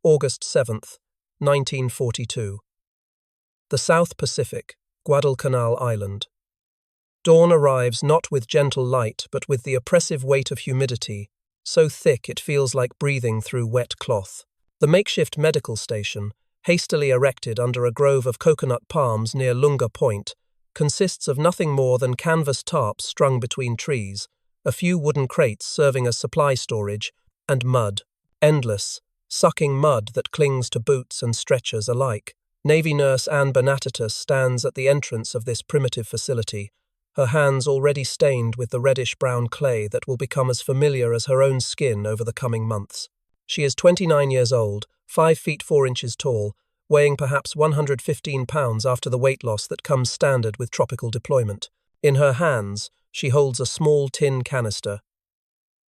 August 7th, 1942. The South Pacific, Guadalcanal Island. Dawn arrives not with gentle light but with the oppressive weight of humidity, so thick it feels like breathing through wet cloth. The makeshift medical station, hastily erected under a grove of coconut palms near Lunga Point, consists of nothing more than canvas tarps strung between trees, a few wooden crates serving as supply storage, and mud. Endless, sucking mud that clings to boots and stretchers alike. Navy nurse Ann Bernatitus stands at the entrance of this primitive facility, her hands already stained with the reddish-brown clay that will become as familiar as her own skin over the coming months. She is 29 years old, 5 feet 4 inches tall, weighing perhaps 115 pounds after the weight loss that comes standard with tropical deployment. In her hands, she holds a small tin canister,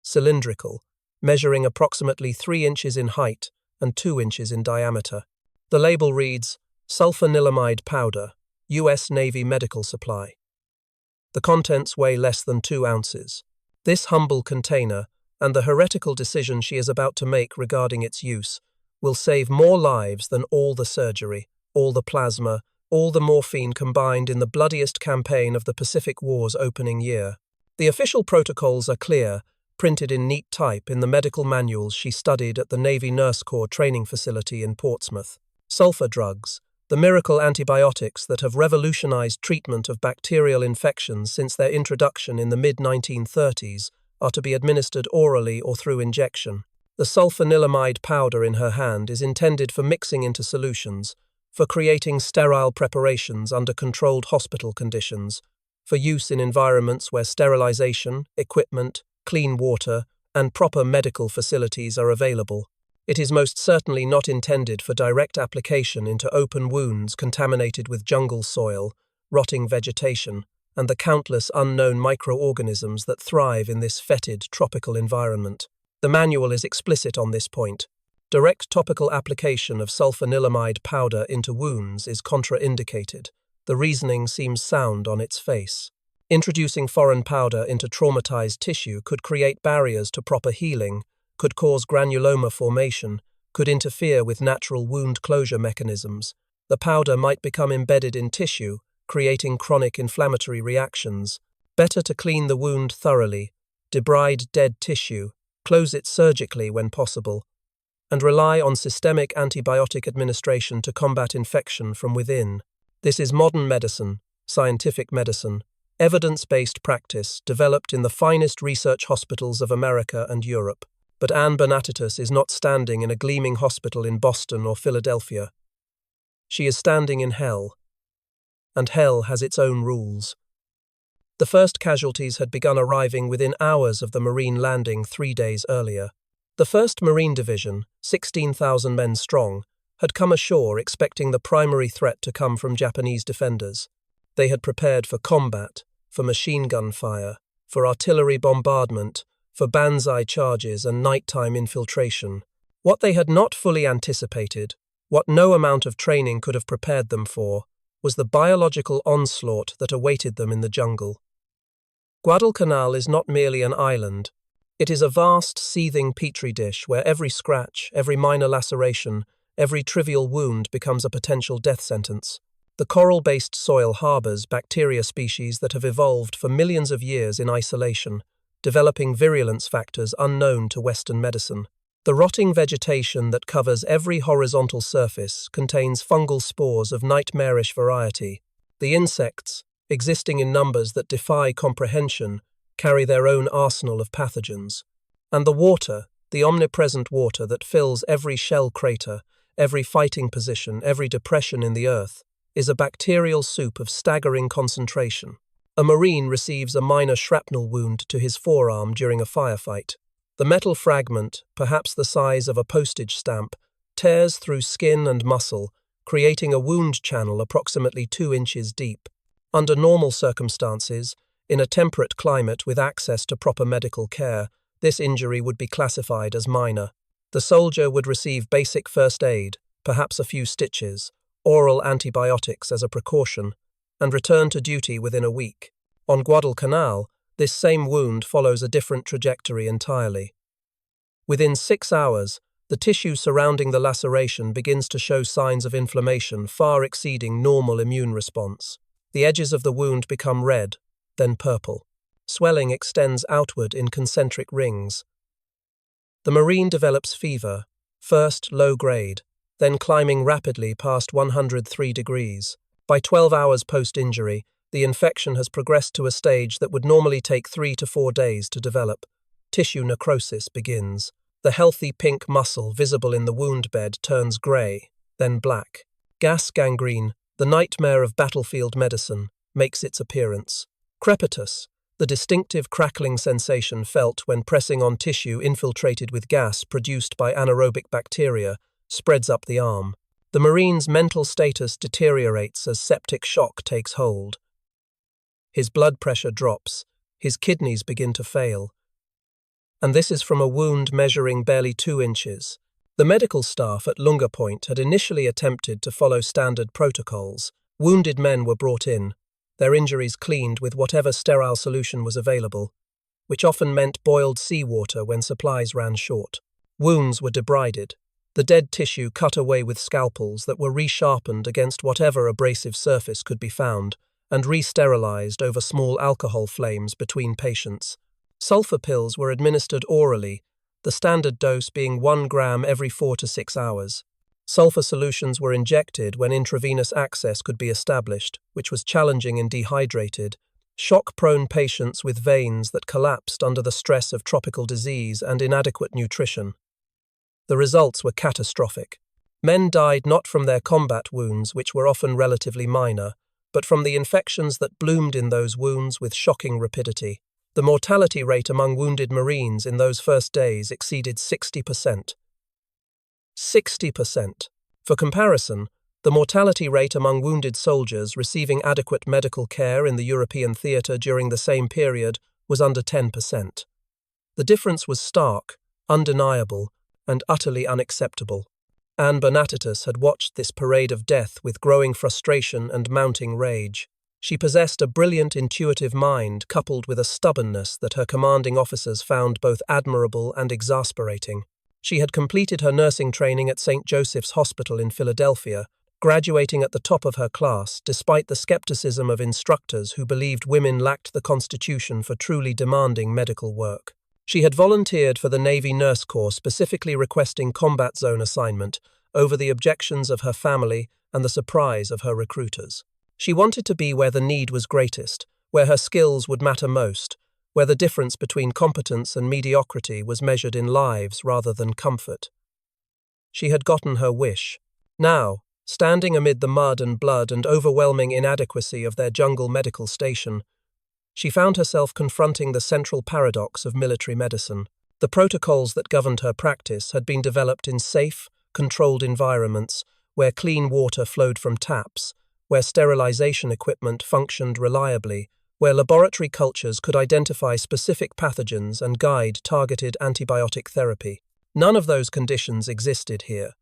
cylindrical, measuring approximately 3 inches in height and 2 inches in diameter. The label reads, sulfanilamide powder, U.S. Navy medical supply. The contents weigh less than 2 ounces. This humble container, and the heretical decision she is about to make regarding its use, will save more lives than all the surgery, all the plasma, all the morphine combined in the bloodiest campaign of the Pacific War's opening year. The official protocols are clear, printed in neat type in the medical manuals she studied at the Navy Nurse Corps training facility in Portsmouth. Sulfa drugs, the miracle antibiotics that have revolutionized treatment of bacterial infections since their introduction in the mid-1930s, are to be administered orally or through injection. The sulfanilamide powder in her hand is intended for mixing into solutions, for creating sterile preparations under controlled hospital conditions, for use in environments where sterilization, equipment, clean water, and proper medical facilities are available. It is most certainly not intended for direct application into open wounds contaminated with jungle soil, rotting vegetation, and the countless unknown microorganisms that thrive in this fetid tropical environment. The manual is explicit on this point. Direct topical application of sulfanilamide powder into wounds is contraindicated. The reasoning seems sound on its face. Introducing foreign powder into traumatized tissue could create barriers to proper healing, could cause granuloma formation, could interfere with natural wound closure mechanisms. The powder might become embedded in tissue, creating chronic inflammatory reactions. Better to clean the wound thoroughly, debride dead tissue, close it surgically when possible, and rely on systemic antibiotic administration to combat infection from within. This is modern medicine, scientific medicine, evidence-based practice developed in the finest research hospitals of America and Europe. But Ann Bernatitus is not standing in a gleaming hospital in Boston or Philadelphia. She is standing in hell. And hell has its own rules. The first casualties had begun arriving within hours of the Marine landing 3 days earlier. The 1st Marine Division, 16,000 men strong, had come ashore expecting the primary threat to come from Japanese defenders. They had prepared for combat, for machine gun fire, for artillery bombardment, for banzai charges and nighttime infiltration. What they had not fully anticipated, what no amount of training could have prepared them for, was the biological onslaught that awaited them in the jungle. Guadalcanal is not merely an island. It is a vast, seething petri dish where every scratch, every minor laceration, every trivial wound becomes a potential death sentence. The coral-based soil harbors bacteria species that have evolved for millions of years in isolation, developing virulence factors unknown to Western medicine. The rotting vegetation that covers every horizontal surface contains fungal spores of nightmarish variety. The insects, existing in numbers that defy comprehension, carry their own arsenal of pathogens. And the water, the omnipresent water that fills every shell crater, every fighting position, every depression in the earth, is a bacterial soup of staggering concentration. A Marine receives a minor shrapnel wound to his forearm during a firefight. The metal fragment, perhaps the size of a postage stamp, tears through skin and muscle, creating a wound channel approximately 2 inches deep. Under normal circumstances, in a temperate climate with access to proper medical care, this injury would be classified as minor. The soldier would receive basic first aid, perhaps a few stitches, oral antibiotics as a precaution, and return to duty within a week. On Guadalcanal, this same wound follows a different trajectory entirely. Within 6 hours, The tissue surrounding the laceration begins to show signs of inflammation far exceeding normal immune response. The edges of the wound become red, then purple. Swelling extends outward in concentric rings. The Marine develops fever, first low-grade, then climbing rapidly past 103 degrees. By 12 hours post-injury, the infection has progressed to a stage that would normally take 3 to 4 days to develop. Tissue necrosis begins. The healthy pink muscle visible in the wound bed turns grey, then black. Gas gangrene, the nightmare of battlefield medicine, makes its appearance. Crepitus, the distinctive crackling sensation felt when pressing on tissue infiltrated with gas produced by anaerobic bacteria, spreads up the arm. The Marine's mental status deteriorates as septic shock takes hold. His blood pressure drops, his kidneys begin to fail. And this is from a wound measuring barely 2 inches. The medical staff at Lunga Point had initially attempted to follow standard protocols. Wounded men were brought in, their injuries cleaned with whatever sterile solution was available, which often meant boiled seawater when supplies ran short. Wounds were debrided, the dead tissue cut away with scalpels that were resharpened against whatever abrasive surface could be found, and re-sterilized over small alcohol flames between patients. Sulfa pills were administered orally, the standard dose being 1 gram every 4 to 6 hours. Sulfa solutions were injected when intravenous access could be established, which was challenging in dehydrated, shock-prone patients with veins that collapsed under the stress of tropical disease and inadequate nutrition. The results were catastrophic. Men died not from their combat wounds, which were often relatively minor, but from the infections that bloomed in those wounds with shocking rapidity. The mortality rate among wounded Marines in those first days exceeded 60%. 60%. For comparison, the mortality rate among wounded soldiers receiving adequate medical care in the European theatre during the same period was under 10%. The difference was stark, undeniable, and utterly unacceptable. Ann Bernatitus had watched this parade of death with growing frustration and mounting rage. She possessed a brilliant intuitive mind coupled with a stubbornness that her commanding officers found both admirable and exasperating. She had completed her nursing training at St. Joseph's Hospital in Philadelphia, graduating at the top of her class despite the skepticism of instructors who believed women lacked the constitution for truly demanding medical work. She had volunteered for the Navy Nurse Corps, specifically requesting combat zone assignment over the objections of her family and the surprise of her recruiters. She wanted to be where the need was greatest, where her skills would matter most, where the difference between competence and mediocrity was measured in lives rather than comfort. She had gotten her wish. Now, standing amid the mud and blood and overwhelming inadequacy of their jungle medical station, she found herself confronting the central paradox of military medicine. The protocols that governed her practice had been developed in safe, controlled environments where clean water flowed from taps, where sterilization equipment functioned reliably, where laboratory cultures could identify specific pathogens and guide targeted antibiotic therapy. None of those conditions existed here.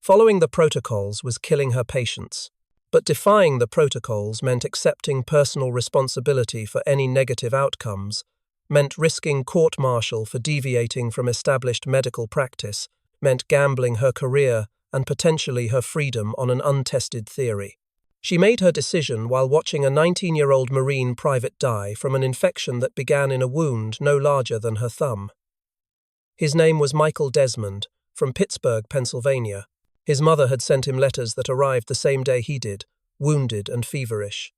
Following the protocols was killing her patients, but defying the protocols meant accepting personal responsibility for any negative outcomes, meant risking court-martial for deviating from established medical practice, meant gambling her career and potentially her freedom on an untested theory. She made her decision while watching a 19-year-old Marine private die from an infection that began in a wound no larger than her thumb. His name was Michael Desmond, from Pittsburgh, Pennsylvania. His mother had sent him letters that arrived the same day he did, wounded and feverish.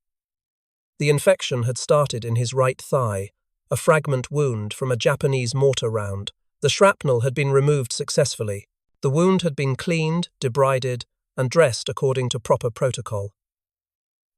The infection had started in his right thigh, a fragment wound from a Japanese mortar round. The shrapnel had been removed successfully. The wound had been cleaned, debrided, and dressed according to proper protocol.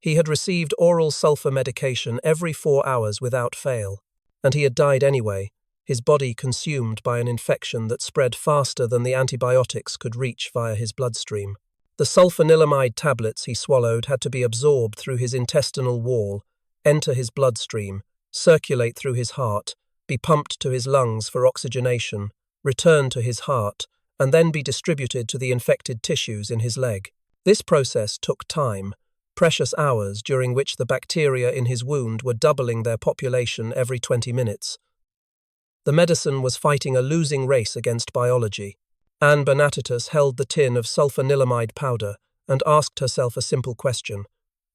He had received oral sulfur medication every 4 hours without fail, and he had died anyway, his body consumed by an infection that spread faster than the antibiotics could reach via his bloodstream. The sulfanilamide tablets he swallowed had to be absorbed through his intestinal wall, enter his bloodstream, circulate through his heart, be pumped to his lungs for oxygenation, return to his heart, and then be distributed to the infected tissues in his leg. This process took time, precious hours during which the bacteria in his wound were doubling their population every 20 minutes. The medicine was fighting a losing race against biology. Ann Bernatitus held the tin of sulfanilamide powder and asked herself a simple question.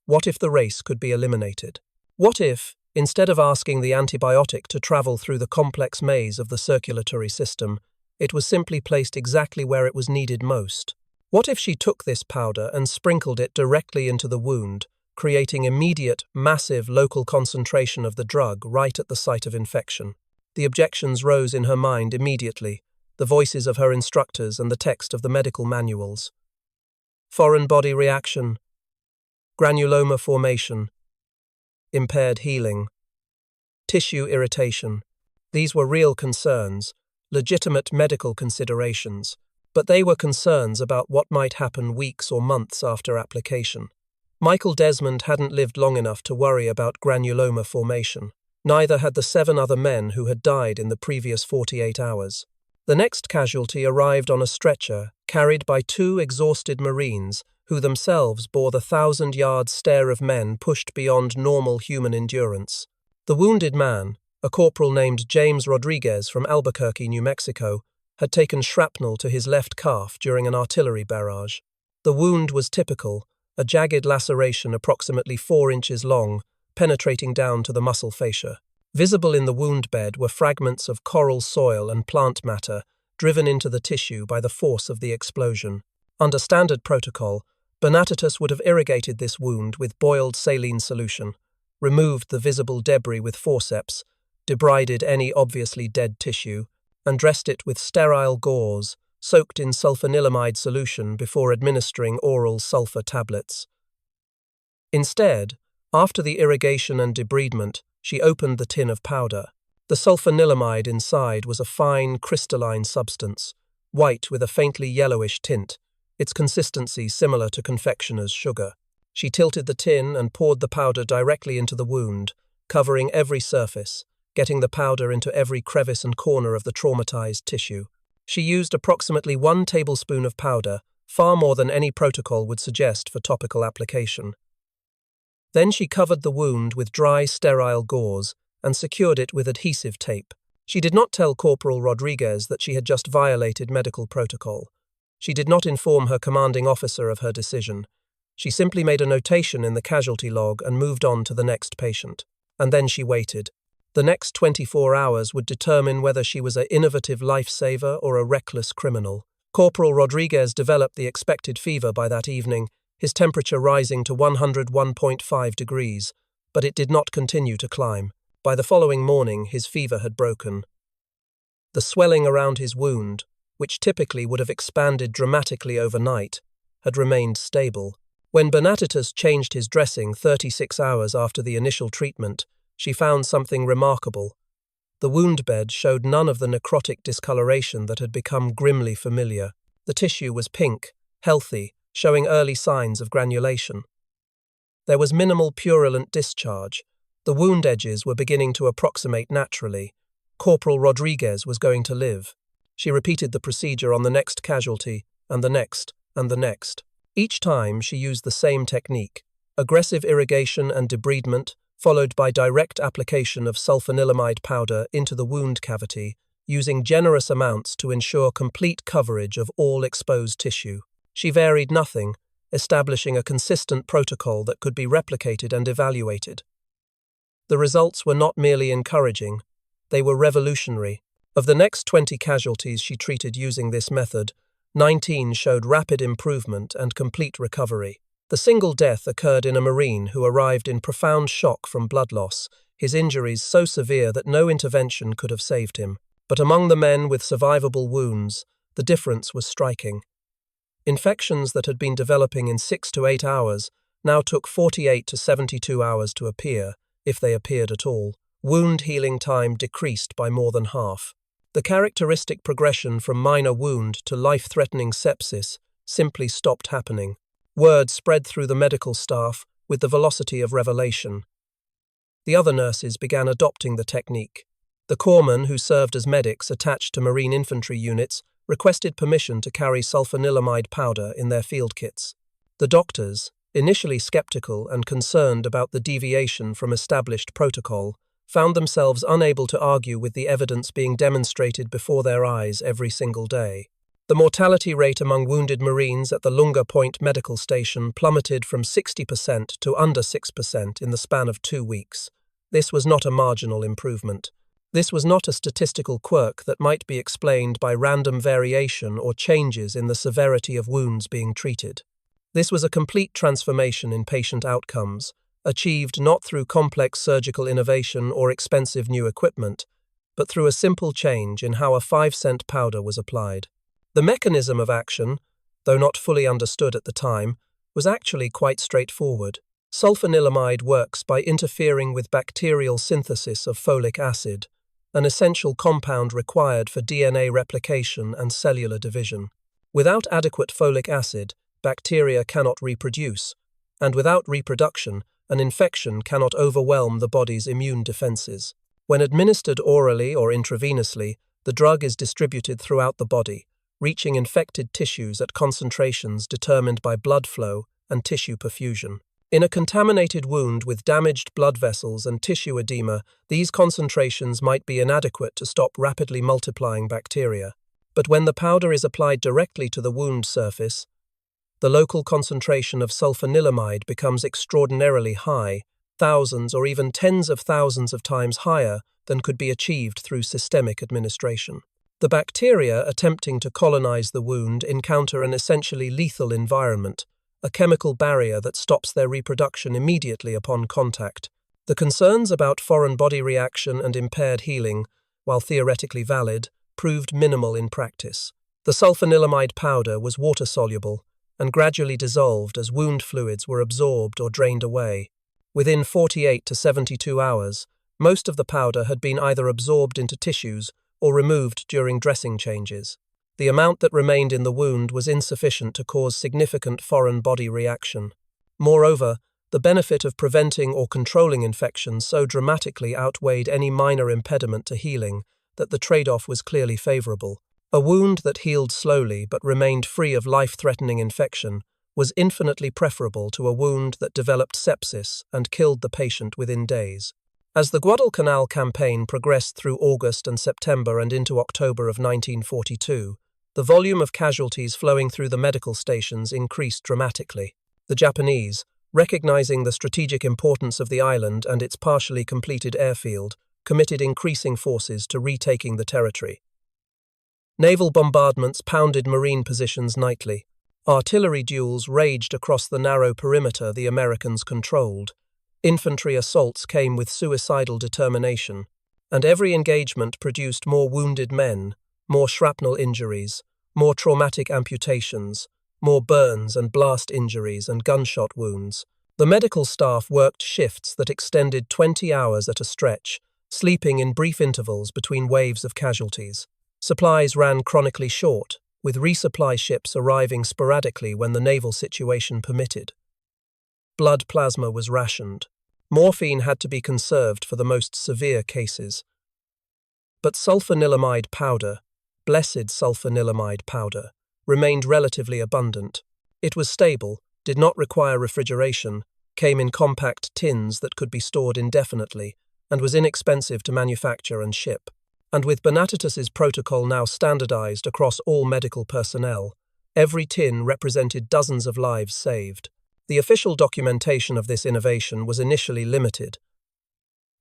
What if the race could be eliminated? What if, instead of asking the antibiotic to travel through the complex maze of the circulatory system, it was simply placed exactly where it was needed most? What if she took this powder and sprinkled it directly into the wound, creating immediate, massive local concentration of the drug right at the site of infection? The objections rose in her mind immediately, the voices of her instructors and the text of the medical manuals. Foreign body reaction, granuloma formation, impaired healing, tissue irritation. These were real concerns, legitimate medical considerations, but they were concerns about what might happen weeks or months after application. Michael Desmond hadn't lived long enough to worry about granuloma formation. Neither had the 7 other men who had died in the previous 48 hours. The next casualty arrived on a stretcher, carried by 2 exhausted Marines, who themselves bore the 1,000-yard stare of men pushed beyond normal human endurance. The wounded man, a corporal named James Rodriguez from Albuquerque, New Mexico, had taken shrapnel to his left calf during an artillery barrage. The wound was typical, a jagged laceration approximately 4 inches long, penetrating down to the muscle fascia. Visible in the wound bed were fragments of coral soil and plant matter driven into the tissue by the force of the explosion. Under standard protocol, Bernatitus would have irrigated this wound with boiled saline solution, removed the visible debris with forceps, debrided any obviously dead tissue, and dressed it with sterile gauze soaked in sulfanilamide solution before administering oral sulfur tablets. Instead, after the irrigation and debridement, she opened the tin of powder. The sulfanilamide inside was a fine, crystalline substance, white with a faintly yellowish tint, its consistency similar to confectioner's sugar. She tilted the tin and poured the powder directly into the wound, covering every surface, getting the powder into every crevice and corner of the traumatized tissue. She used approximately 1 tablespoon of powder, far more than any protocol would suggest for topical application. Then she covered the wound with dry, sterile gauze and secured it with adhesive tape. She did not tell Corporal Rodriguez that she had just violated medical protocol. She did not inform her commanding officer of her decision. She simply made a notation in the casualty log and moved on to the next patient. And then she waited. The next 24 hours would determine whether she was an innovative lifesaver or a reckless criminal. Corporal Rodriguez developed the expected fever by that evening, his temperature rising to 101.5 degrees, but it did not continue to climb. By the following morning, his fever had broken. The swelling around his wound, which typically would have expanded dramatically overnight, had remained stable. When Bernatitus changed his dressing 36 hours after the initial treatment, she found something remarkable. The wound bed showed none of the necrotic discoloration that had become grimly familiar. The tissue was pink, healthy, showing early signs of granulation. There was minimal purulent discharge. The wound edges were beginning to approximate naturally. Corporal Rodriguez was going to live. She repeated the procedure on the next casualty, and the next, and the next. Each time she used the same technique: aggressive irrigation and debridement, followed by direct application of sulfanilamide powder into the wound cavity, using generous amounts to ensure complete coverage of all exposed tissue. She varied nothing, establishing a consistent protocol that could be replicated and evaluated. The results were not merely encouraging, they were revolutionary. Of the next 20 casualties she treated using this method, 19 showed rapid improvement and complete recovery. The single death occurred in a Marine who arrived in profound shock from blood loss, his injuries so severe that no intervention could have saved him. But among the men with survivable wounds, the difference was striking. Infections that had been developing in 6 to 8 hours now took 48 to 72 hours to appear, if they appeared at all. Wound healing time decreased by more than half. The characteristic progression from minor wound to life-threatening sepsis simply stopped happening. Word spread through the medical staff with the velocity of revelation. The other nurses began adopting the technique. The corpsmen who served as medics attached to Marine infantry units requested permission to carry sulfanilamide powder in their field kits. The doctors, initially skeptical and concerned about the deviation from established protocol, found themselves unable to argue with the evidence being demonstrated before their eyes every single day. The mortality rate among wounded Marines at the Lunga Point Medical Station plummeted from 60% to under 6% in the span of 2 weeks. This was not a marginal improvement. This was not a statistical quirk that might be explained by random variation or changes in the severity of wounds being treated. This was a complete transformation in patient outcomes, achieved not through complex surgical innovation or expensive new equipment, but through a simple change in how a 5-cent powder was applied. The mechanism of action, though not fully understood at the time, was actually quite straightforward. Sulfanilamide works by interfering with bacterial synthesis of folic acid, an essential compound required for DNA replication and cellular division. Without adequate folic acid, bacteria cannot reproduce, and without reproduction, an infection cannot overwhelm the body's immune defenses. When administered orally or intravenously, the drug is distributed throughout the body, reaching infected tissues at concentrations determined by blood flow and tissue perfusion. In a contaminated wound with damaged blood vessels and tissue edema, these concentrations might be inadequate to stop rapidly multiplying bacteria. But when the powder is applied directly to the wound surface, the local concentration of sulfanilamide becomes extraordinarily high, thousands or even tens of thousands of times higher than could be achieved through systemic administration. The bacteria attempting to colonize the wound encounter an essentially lethal environment, a chemical barrier that stops their reproduction immediately upon contact. The concerns about foreign body reaction and impaired healing, while theoretically valid, proved minimal in practice. The sulfanilamide powder was water-soluble and gradually dissolved as wound fluids were absorbed or drained away. Within 48 to 72 hours, most of the powder had been either absorbed into tissues or removed during dressing changes. The amount that remained in the wound was insufficient to cause significant foreign body reaction. Moreover, the benefit of preventing or controlling infections so dramatically outweighed any minor impediment to healing that the trade-off was clearly favorable. A wound that healed slowly but remained free of life-threatening infection was infinitely preferable to a wound that developed sepsis and killed the patient within days. As the Guadalcanal campaign progressed through August and September and into October of 1942, the volume of casualties flowing through the medical stations increased dramatically. The Japanese, recognizing the strategic importance of the island and its partially completed airfield, committed increasing forces to retaking the territory. Naval bombardments pounded Marine positions nightly. Artillery duels raged across the narrow perimeter the Americans controlled. Infantry assaults came with suicidal determination, and every engagement produced more wounded men, more shrapnel injuries, more traumatic amputations, more burns and blast injuries and gunshot wounds. The medical staff worked shifts that extended 20 hours at a stretch, sleeping in brief intervals between waves of casualties. Supplies ran chronically short, with resupply ships arriving sporadically when the naval situation permitted. Blood plasma was rationed. Morphine had to be conserved for the most severe cases. But sulfanilamide powder, blessed sulfanilamide powder, remained relatively abundant. It was stable, did not require refrigeration, came in compact tins that could be stored indefinitely, and was inexpensive to manufacture and ship. And with Bernatitus's protocol now standardized across all medical personnel, every tin represented dozens of lives saved. The official documentation of this innovation was initially limited.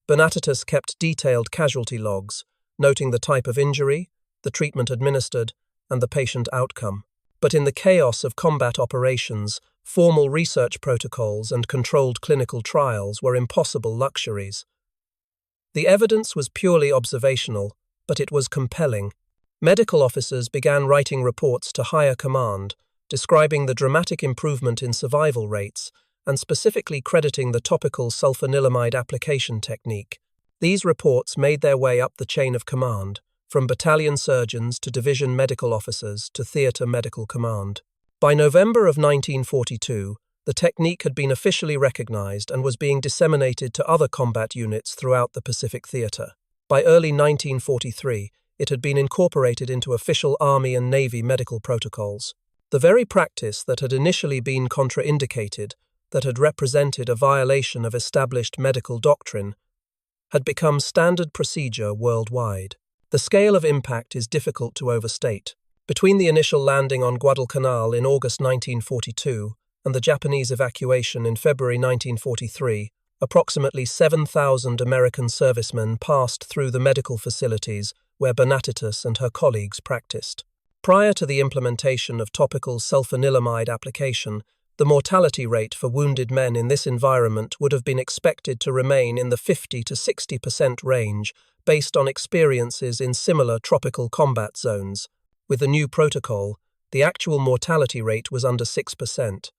Bernatitus kept detailed casualty logs, noting the type of injury, the treatment administered, and the patient outcome. But in the chaos of combat operations, formal research protocols and controlled clinical trials were impossible luxuries. The evidence was purely observational, but it was compelling. Medical officers began writing reports to higher command, describing the dramatic improvement in survival rates and specifically crediting the topical sulfanilamide application technique. These reports made their way up the chain of command, from battalion surgeons to division medical officers to theatre medical command. By November of 1942, the technique had been officially recognized and was being disseminated to other combat units throughout the Pacific Theatre. By early 1943, it had been incorporated into official Army and Navy medical protocols. The very practice that had initially been contraindicated, that had represented a violation of established medical doctrine, had become standard procedure worldwide. The scale of impact is difficult to overstate. Between the initial landing on Guadalcanal in August 1942 and the Japanese evacuation in February 1943, approximately 7,000 American servicemen passed through the medical facilities where Bernatitus and her colleagues practiced. Prior to the implementation of topical sulfanilamide application, the mortality rate for wounded men in this environment would have been expected to remain in the 50 to 60% range based on experiences in similar tropical combat zones. With the new protocol, the actual mortality rate was under 6%.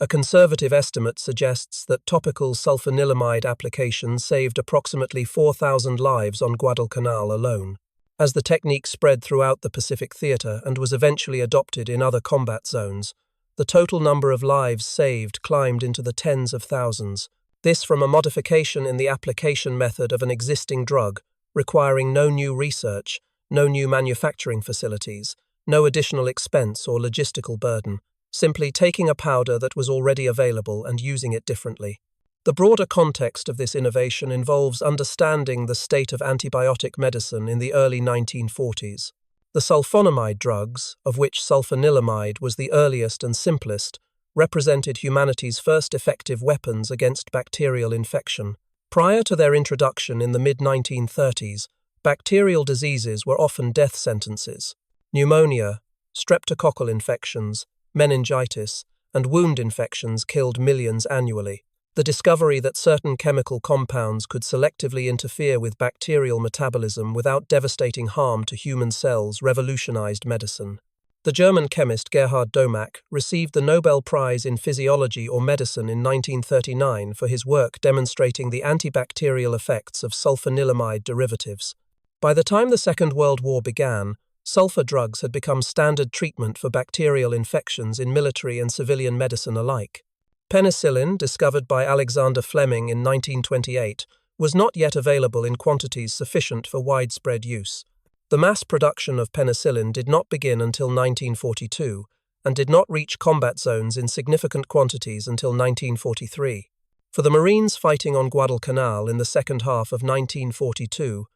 A conservative estimate suggests that topical sulfanilamide application saved approximately 4,000 lives on Guadalcanal alone. As the technique spread throughout the Pacific Theater and was eventually adopted in other combat zones, the total number of lives saved climbed into the tens of thousands. This from a modification in the application method of an existing drug, requiring no new research, no new manufacturing facilities, no additional expense or logistical burden, simply taking a powder that was already available and using it differently. The broader context of this innovation involves understanding the state of antibiotic medicine in the early 1940s. The sulfonamide drugs, of which sulfanilamide was the earliest and simplest, represented humanity's first effective weapons against bacterial infection. Prior to their introduction in the mid-1930s, bacterial diseases were often death sentences. Pneumonia, streptococcal infections, meningitis, and wound infections killed millions annually. The discovery that certain chemical compounds could selectively interfere with bacterial metabolism without devastating harm to human cells revolutionized medicine. The German chemist Gerhard Domack received the Nobel Prize in Physiology or Medicine in 1939 for his work demonstrating the antibacterial effects of sulfanilamide derivatives. By the time the Second World War began, sulfur drugs had become standard treatment for bacterial infections in military and civilian medicine alike. Penicillin, discovered by Alexander Fleming in 1928, was not yet available in quantities sufficient for widespread use. The mass production of penicillin did not begin until 1942, and did not reach combat zones in significant quantities until 1943. For the Marines fighting on Guadalcanal in the second half of 1942,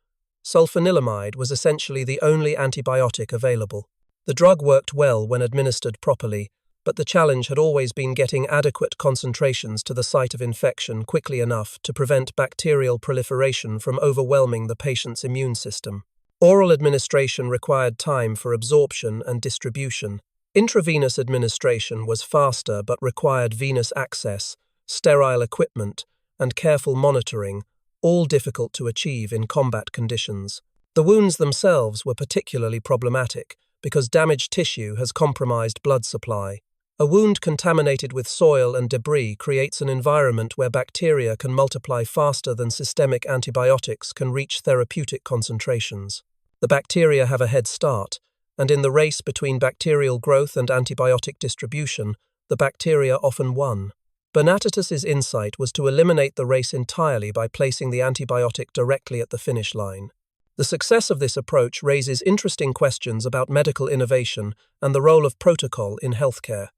sulfanilamide was essentially the only antibiotic available. The drug worked well when administered properly, but the challenge had always been getting adequate concentrations to the site of infection quickly enough to prevent bacterial proliferation from overwhelming the patient's immune system. Oral administration required time for absorption and distribution. Intravenous administration was faster but required venous access, sterile equipment, and careful monitoring, all difficult to achieve in combat conditions. The wounds themselves were particularly problematic because damaged tissue has compromised blood supply. A wound contaminated with soil and debris creates an environment where bacteria can multiply faster than systemic antibiotics can reach therapeutic concentrations. The bacteria have a head start, and in the race between bacterial growth and antibiotic distribution, the bacteria often won. Bernatitus's insight was to eliminate the race entirely by placing the antibiotic directly at the finish line. The success of this approach raises interesting questions about medical innovation and the role of protocol in healthcare.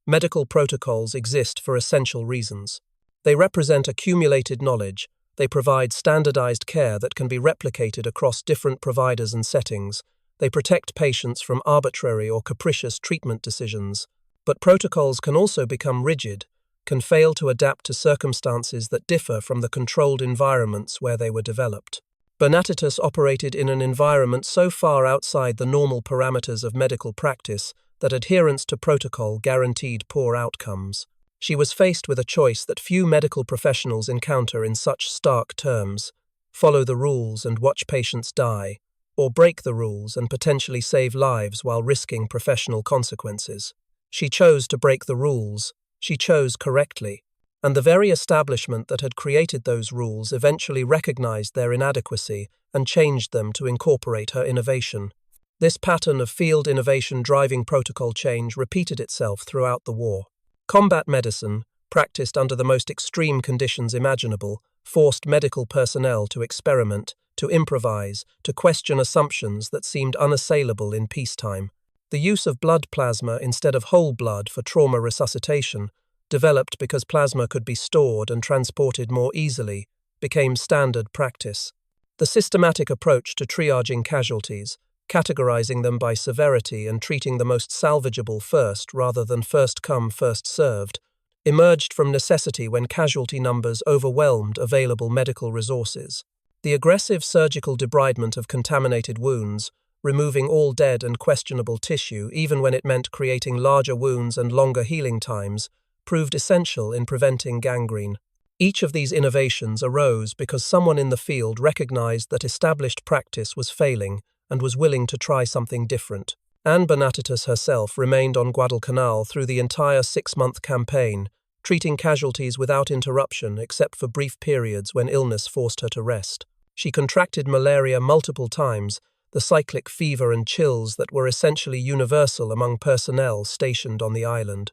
Medical protocols exist for essential reasons. They represent accumulated knowledge. They provide standardized care that can be replicated across different providers and settings. They protect patients from arbitrary or capricious treatment decisions. But protocols can also become rigid, can fail to adapt to circumstances that differ from the controlled environments where they were developed. Bernatitus operated in an environment so far outside the normal parameters of medical practice that adherence to protocol guaranteed poor outcomes. She was faced with a choice that few medical professionals encounter in such stark terms: follow the rules and watch patients die, or break the rules and potentially save lives while risking professional consequences. She chose to break the rules. She chose correctly. And the very establishment that had created those rules eventually recognized their inadequacy and changed them to incorporate her innovation. This pattern of field innovation driving protocol change repeated itself throughout the war. Combat medicine, practiced under the most extreme conditions imaginable, forced medical personnel to experiment, to improvise, to question assumptions that seemed unassailable in peacetime. The use of blood plasma instead of whole blood for trauma resuscitation, developed because plasma could be stored and transported more easily, became standard practice. The systematic approach to triaging casualties, categorizing them by severity and treating the most salvageable first rather than first come, first served, emerged from necessity when casualty numbers overwhelmed available medical resources. The aggressive surgical debridement of contaminated wounds, removing all dead and questionable tissue even when it meant creating larger wounds and longer healing times, proved essential in preventing gangrene. Each of these innovations arose because someone in the field recognized that established practice was failing and was willing to try something different. Ann Bernatitus herself remained on Guadalcanal through the entire 6-month campaign, treating casualties without interruption except for brief periods when illness forced her to rest. She contracted malaria multiple times, the cyclic fever and chills that were essentially universal among personnel stationed on the island.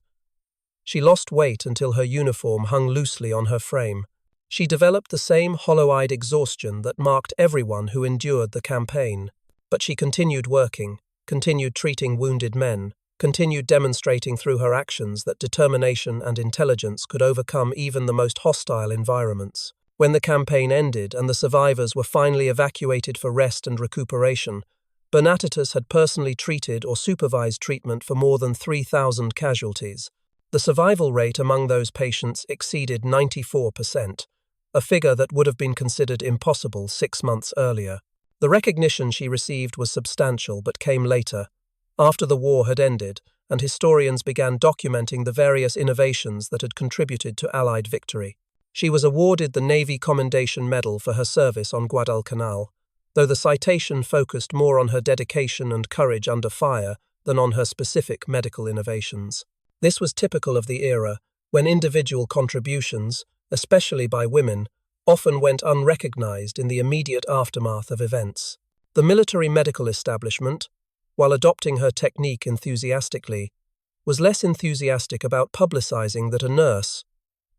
She lost weight until her uniform hung loosely on her frame. She developed the same hollow-eyed exhaustion that marked everyone who endured the campaign. But she continued working, continued treating wounded men, continued demonstrating through her actions that determination and intelligence could overcome even the most hostile environments. When the campaign ended and the survivors were finally evacuated for rest and recuperation, Bernatitus had personally treated or supervised treatment for more than 3,000 casualties. The survival rate among those patients exceeded 94%, a figure that would have been considered impossible 6 months earlier. The recognition she received was substantial but came later, after the war had ended, and historians began documenting the various innovations that had contributed to Allied victory. She was awarded the Navy Commendation Medal for her service on Guadalcanal, though the citation focused more on her dedication and courage under fire than on her specific medical innovations. This was typical of the era, when individual contributions, especially by women, often went unrecognized in the immediate aftermath of events. The military medical establishment, while adopting her technique enthusiastically, was less enthusiastic about publicizing that a nurse,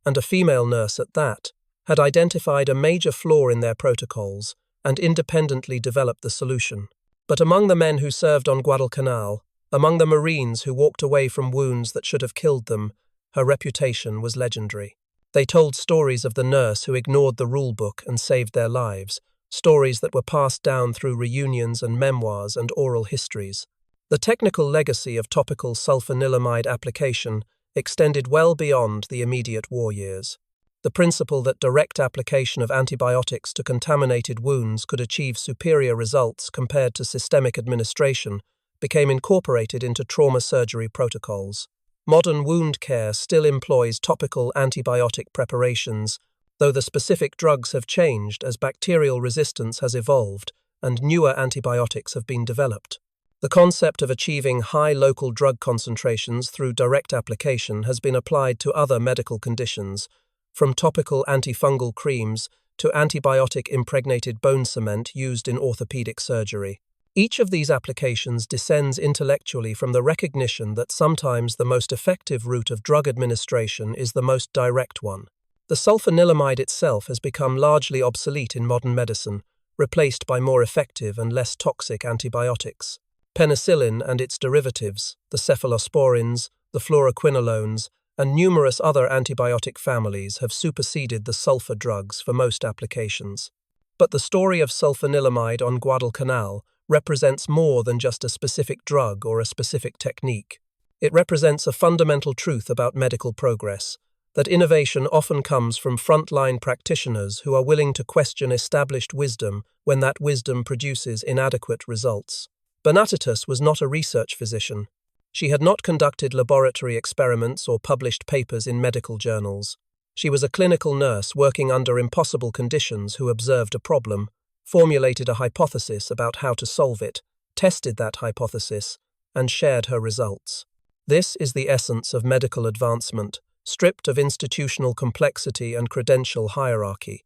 and a female nurse at that, had identified a major flaw in their protocols and independently developed the solution. But among the men who served on Guadalcanal, among the Marines who walked away from wounds that should have killed them, her reputation was legendary. They told stories of the nurse who ignored the rule book and saved their lives, stories that were passed down through reunions and memoirs and oral histories. The technical legacy of topical sulfanilamide application extended well beyond the immediate war years. The principle that direct application of antibiotics to contaminated wounds could achieve superior results compared to systemic administration became incorporated into trauma surgery protocols. Modern wound care still employs topical antibiotic preparations, though the specific drugs have changed as bacterial resistance has evolved and newer antibiotics have been developed. The concept of achieving high local drug concentrations through direct application has been applied to other medical conditions, from topical antifungal creams to antibiotic-impregnated bone cement used in orthopedic surgery. Each of these applications descends intellectually from the recognition that sometimes the most effective route of drug administration is the most direct one. The sulfanilamide itself has become largely obsolete in modern medicine, replaced by more effective and less toxic antibiotics. Penicillin and its derivatives, the cephalosporins, the fluoroquinolones, and numerous other antibiotic families have superseded the sulfa drugs for most applications. But the story of sulfanilamide on Guadalcanal represents more than just a specific drug or a specific technique. It represents a fundamental truth about medical progress, that innovation often comes from frontline practitioners who are willing to question established wisdom when that wisdom produces inadequate results. Bernatitus was not a research physician. She had not conducted laboratory experiments or published papers in medical journals. She was a clinical nurse working under impossible conditions who observed a problem, formulated a hypothesis about how to solve it, tested that hypothesis, and shared her results. This is the essence of medical advancement, stripped of institutional complexity and credential hierarchy.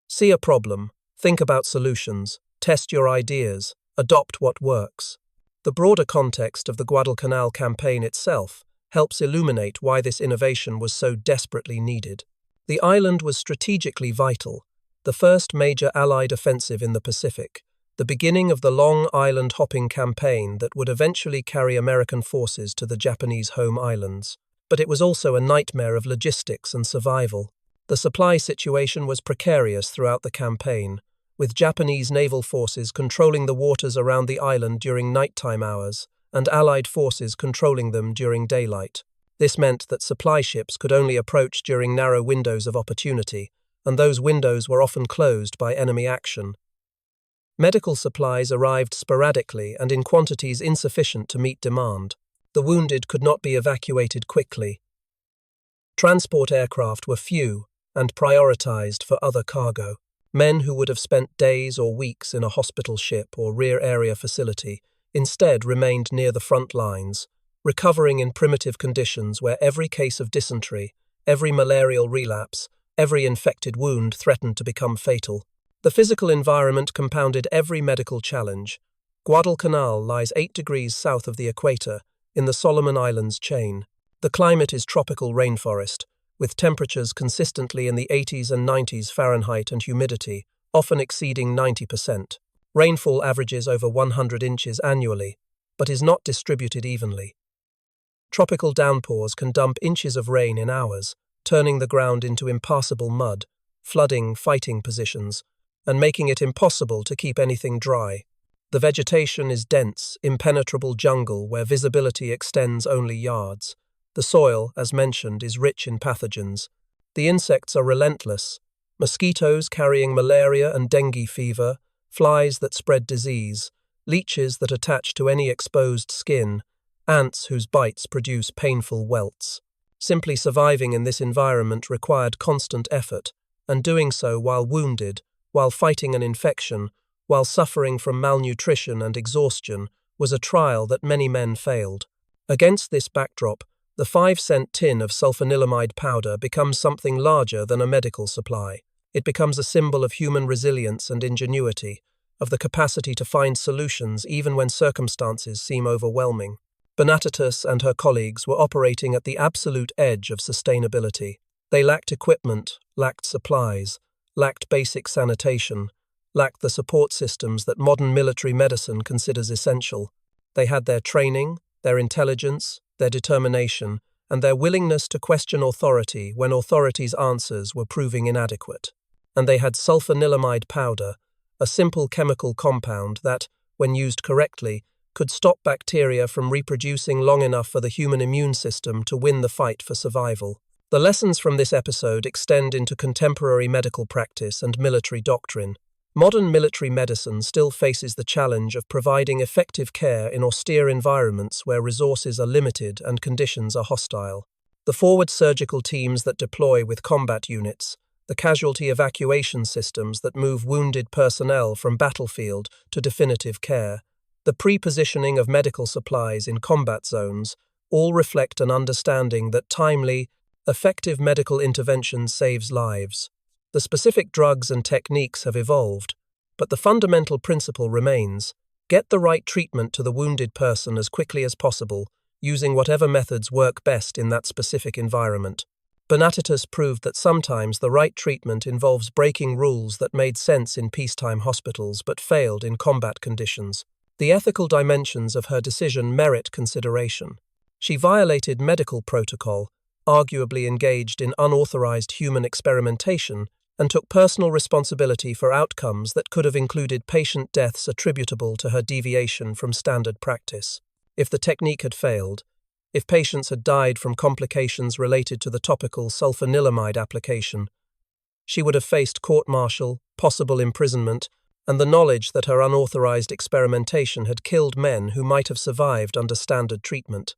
See a problem, think about solutions, test your ideas, adopt what works. The broader context of the Guadalcanal campaign itself helps illuminate why this innovation was so desperately needed. The island was strategically vital, the first major Allied offensive in the Pacific, the beginning of the long island-hopping campaign that would eventually carry American forces to the Japanese home islands. But it was also a nightmare of logistics and survival. The supply situation was precarious throughout the campaign. with Japanese naval forces controlling the waters around the island during nighttime hours and Allied forces controlling them during daylight. This meant that supply ships could only approach during narrow windows of opportunity, and those windows were often closed by enemy action. Medical supplies arrived sporadically and in quantities insufficient to meet demand. The wounded could not be evacuated quickly. Transport aircraft were few and prioritized for other cargo. Men who would have spent days or weeks in a hospital ship or rear area facility instead remained near the front lines, recovering in primitive conditions where every case of dysentery, every malarial relapse, every infected wound threatened to become fatal. The physical environment compounded every medical challenge. Guadalcanal lies 8 degrees south of the equator, in the Solomon Islands chain. The climate is tropical rainforest, with temperatures consistently in the 80s and 90s Fahrenheit and humidity, often exceeding 90%. Rainfall averages over 100 inches annually, but is not distributed evenly. Tropical downpours can dump inches of rain in hours, turning the ground into impassable mud, flooding fighting positions, and making it impossible to keep anything dry. The vegetation is dense, impenetrable jungle where visibility extends only yards. The soil, as mentioned, is rich in pathogens. The insects are relentless. Mosquitoes carrying malaria and dengue fever, flies that spread disease, leeches that attach to any exposed skin, ants whose bites produce painful welts. Simply surviving in this environment required constant effort, and doing so while wounded, while fighting an infection, while suffering from malnutrition and exhaustion, was a trial that many men failed. Against this backdrop, the 5-cent tin of sulfanilamide powder becomes something larger than a medical supply. It becomes a symbol of human resilience and ingenuity, of the capacity to find solutions even when circumstances seem overwhelming. Bernatitus and her colleagues were operating at the absolute edge of sustainability. They lacked equipment, lacked supplies, lacked basic sanitation, lacked the support systems that modern military medicine considers essential. They had their training, their intelligence, their determination, and their willingness to question authority when authority's answers were proving inadequate. And they had sulfanilamide powder, a simple chemical compound that, when used correctly, could stop bacteria from reproducing long enough for the human immune system to win the fight for survival. The lessons from this episode extend into contemporary medical practice and military doctrine. Modern military medicine still faces the challenge of providing effective care in austere environments where resources are limited and conditions are hostile. The forward surgical teams that deploy with combat units, the casualty evacuation systems that move wounded personnel from battlefield to definitive care, the pre-positioning of medical supplies in combat zones, all reflect an understanding that timely, effective medical intervention saves lives. The specific drugs and techniques have evolved, but the fundamental principle remains: get the right treatment to the wounded person as quickly as possible, using whatever methods work best in that specific environment. Bernatitus proved that sometimes the right treatment involves breaking rules that made sense in peacetime hospitals but failed in combat conditions. The ethical dimensions of her decision merit consideration. She violated medical protocol, arguably engaged in unauthorized human experimentation, and took personal responsibility for outcomes that could have included patient deaths attributable to her deviation from standard practice. If the technique had failed, if patients had died from complications related to the topical sulfanilamide application, she would have faced court-martial, possible imprisonment, and the knowledge that her unauthorized experimentation had killed men who might have survived under standard treatment.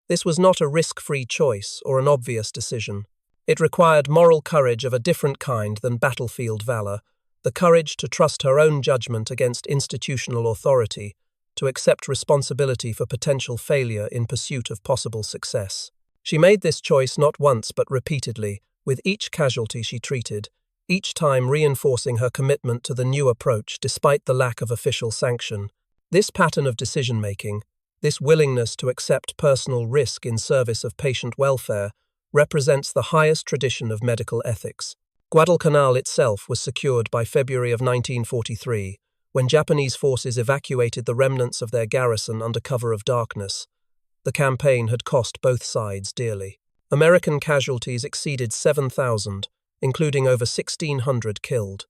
This was not a risk-free choice or an obvious decision. It required moral courage of a different kind than battlefield valor, the courage to trust her own judgment against institutional authority, to accept responsibility for potential failure in pursuit of possible success. She made this choice not once but repeatedly, with each casualty she treated, each time reinforcing her commitment to the new approach despite the lack of official sanction. This pattern of decision-making, this willingness to accept personal risk in service of patient welfare, represents the highest tradition of medical ethics. Guadalcanal itself was secured by February of 1943, when Japanese forces evacuated the remnants of their garrison under cover of darkness. The campaign had cost both sides dearly. American casualties exceeded 7,000, including over 1,600 killed.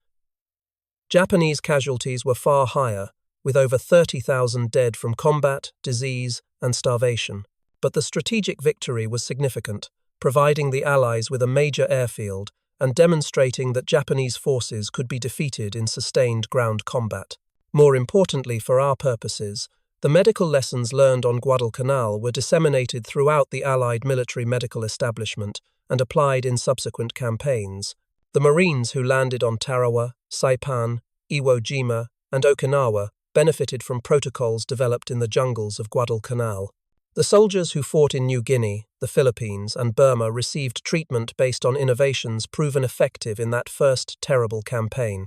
Japanese casualties were far higher, with over 30,000 dead from combat, disease, and starvation. But the strategic victory was significant, providing the Allies with a major airfield and demonstrating that Japanese forces could be defeated in sustained ground combat. More importantly for our purposes, the medical lessons learned on Guadalcanal were disseminated throughout the Allied military medical establishment and applied in subsequent campaigns. The Marines who landed on Tarawa, Saipan, Iwo Jima, and Okinawa benefited from protocols developed in the jungles of Guadalcanal. The soldiers who fought in New Guinea, the Philippines, and Burma received treatment based on innovations proven effective in that first terrible campaign.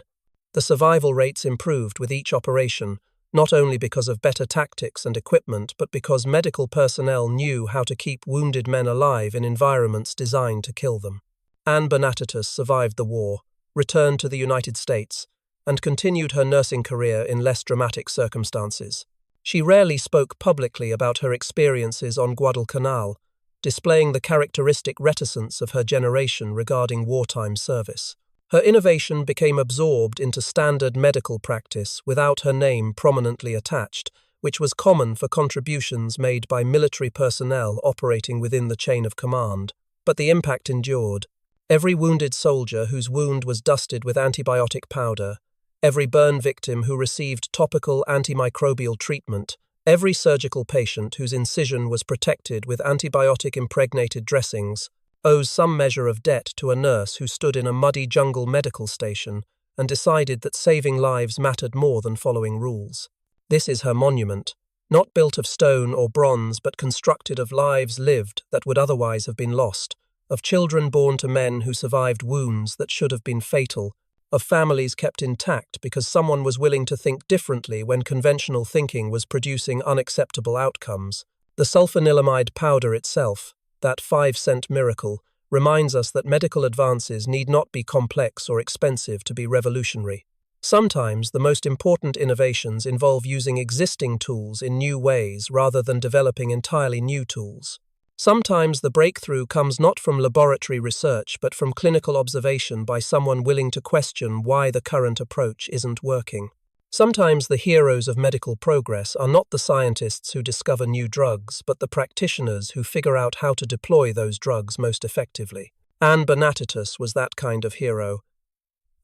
The survival rates improved with each operation, not only because of better tactics and equipment, but because medical personnel knew how to keep wounded men alive in environments designed to kill them. Ann Bernatitus survived the war, returned to the United States, and continued her nursing career in less dramatic circumstances. She rarely spoke publicly about her experiences on Guadalcanal, displaying the characteristic reticence of her generation regarding wartime service. Her innovation became absorbed into standard medical practice without her name prominently attached, which was common for contributions made by military personnel operating within the chain of command. But the impact endured. Every wounded soldier whose wound was dusted with antibiotic powder, every burn victim who received topical antimicrobial treatment, every surgical patient whose incision was protected with antibiotic-impregnated dressings, owes some measure of debt to a nurse who stood in a muddy jungle medical station and decided that saving lives mattered more than following rules. This is her monument, not built of stone or bronze but constructed of lives lived that would otherwise have been lost, of children born to men who survived wounds that should have been fatal, of families kept intact because someone was willing to think differently when conventional thinking was producing unacceptable outcomes. The sulfanilamide powder itself, that 5-cent miracle, reminds us that medical advances need not be complex or expensive to be revolutionary. Sometimes the most important innovations involve using existing tools in new ways rather than developing entirely new tools. Sometimes the breakthrough comes not from laboratory research but from clinical observation by someone willing to question why the current approach isn't working. Sometimes the heroes of medical progress are not the scientists who discover new drugs, but the practitioners who figure out how to deploy those drugs most effectively. Ann Bernatitus was that kind of hero,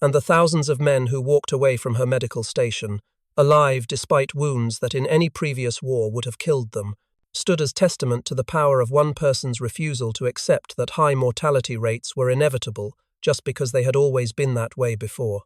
and the thousands of men who walked away from her medical station, alive despite wounds that in any previous war would have killed them, stood as testament to the power of one person's refusal to accept that high mortality rates were inevitable just because they had always been that way before.